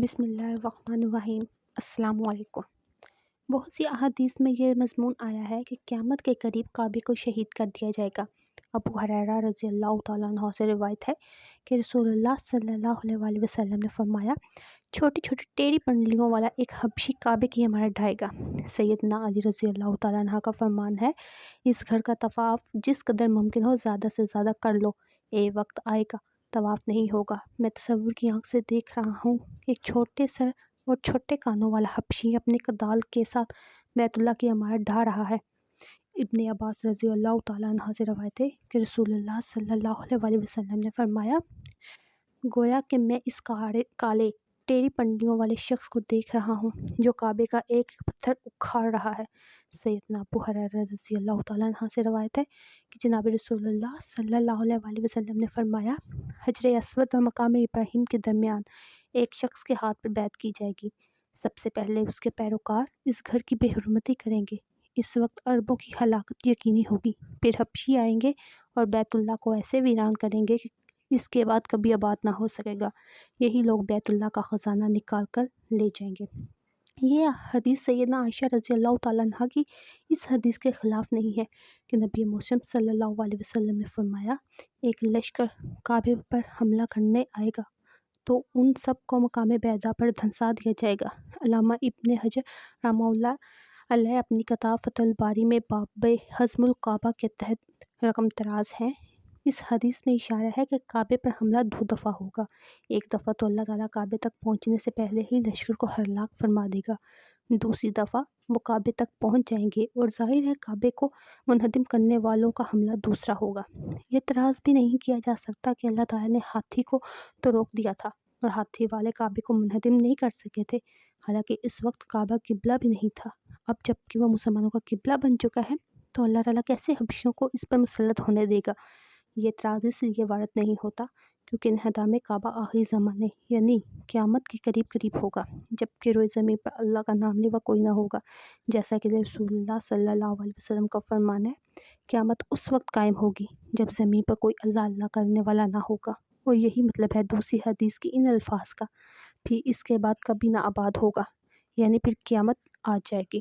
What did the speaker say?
بسم اللہ الرحمن الرحیم۔ السلام علیکم۔ بہت سی احادیث میں یہ مضمون آیا ہے کہ قیامت کے قریب کعبے کو شہید کر دیا جائے گا۔ ابو ہریرہ رضی اللہ تعالیٰ عنہ سے روایت ہے کہ رسول اللہ صلی اللہ علیہ وآلہ وسلم نے فرمایا، چھوٹی چھوٹی ٹیڑھی پنڈلیوں والا ایک حبشی کعبے کی عمارت ڈھائے گا۔ سیدنا علی رضی اللہ تعالیٰ عنہ کا فرمان ہے، اس گھر کا طواف جس قدر ممکن ہو زیادہ سے زیادہ کر لو، وقت آئے گا طواف نہیں ہوگا۔ میں تصور کی آنکھ سے دیکھ رہا ہوں، ایک چھوٹے سر اور چھوٹے کانوں والا حبشی اپنے کدال کے ساتھ بیت اللہ کی عمارت ڈھا رہا ہے۔ ابن عباس رضی اللہ تعالیٰ عنہ سے روایت ہے کہ رسول اللہ صلی اللہ علیہ وآلہ وسلم نے فرمایا، گویا کہ میں اس کالے ٹیڑھی پنڈلیوں والے شخص کو دیکھ رہا ہوں جو کعبے کا ایک پتھر اکھاڑ رہا ہے۔ سیدنا ابو ہریرہ رضی اللہ تعالیٰ عنہ سے روایت ہے کہ جناب رسول اللہ صلی اللہ علیہ وآلہ وسلم نے فرمایا، حجر اسود اور مقام ابراہیم کے درمیان ایک شخص کے ہاتھ پر بیعت کی جائے گی۔ سب سے پہلے اس کے پیروکار اس گھر کی بے حرمتی کریں گے۔ اس وقت عربوں کی ہلاکت یقینی ہوگی۔ پھر حبشی آئیں گے اور بیت اللہ کو ایسے ویران کریں گے کہ اس کے بعد کبھی آباد نہ ہو سکے گا۔ یہی لوگ بیت اللہ کا خزانہ نکال کر لے جائیں گے۔ یہ حدیث سیدنا عائشہ رضی اللہ تعالیٰ عنہ کی اس حدیث کے خلاف نہیں ہے کہ نبی محمد صلی اللہ علیہ وسلم نے فرمایا، ایک لشکر کعبے پر حملہ کرنے آئے گا تو ان سب کو مقام بیضا پر دھنسا دیا جائے گا۔ علامہ ابن حجر رحمہ اللہ علیہ اپنی کتاب فتح الباری میں باب ہدم الکعبہ کے تحت رقم دراز ہیں۔ اس حدیث میں اشارہ ہے کہ کعبے پر حملہ 2 دفعہ ہوگا۔ ایک دفعہ تو اللہ تعالیٰ کعبے تک پہنچنے سے پہلے ہی لشکر کو ہلاک فرما دے گا، دوسری دفعہ وہ کعبے تک پہنچ جائیں گے اور ظاہر ہے کعبے کو منہدم کرنے والوں کا حملہ دوسرا ہوگا۔ یہ اعتراض بھی نہیں کیا جا سکتا کہ اللہ تعالیٰ نے ہاتھی کو تو روک دیا تھا اور ہاتھی والے کعبے کو منہدم نہیں کر سکے تھے، حالانکہ اس وقت کعبہ قبلہ بھی نہیں تھا۔ اب جب کہ وہ مسلمانوں کا قبلہ بن چکا ہے تو اللہ تعالیٰ کیسے حبشیوں کو اس پر مسلط ہونے دے گا؟ یہ اعتراض اس لیے وارد نہیں ہوتا کیونکہ انہدام کعبہ آخری زمانے یعنی قیامت کے قریب ہوگا، جبکہ روئے زمین پر اللہ کا نام لیوا کوئی نہ ہوگا، جیسا کہ رسول اللہ صلی اللہ علیہ وسلم کا فرمان ہے، قیامت اس وقت قائم ہوگی جب زمین پر کوئی اللہ کرنے والا نہ ہوگا، اور یہی مطلب ہے دوسری حدیث کی ان الفاظ کا، پھر اس کے بعد کبھی نہ آباد ہوگا، یعنی پھر قیامت آ جائے گی۔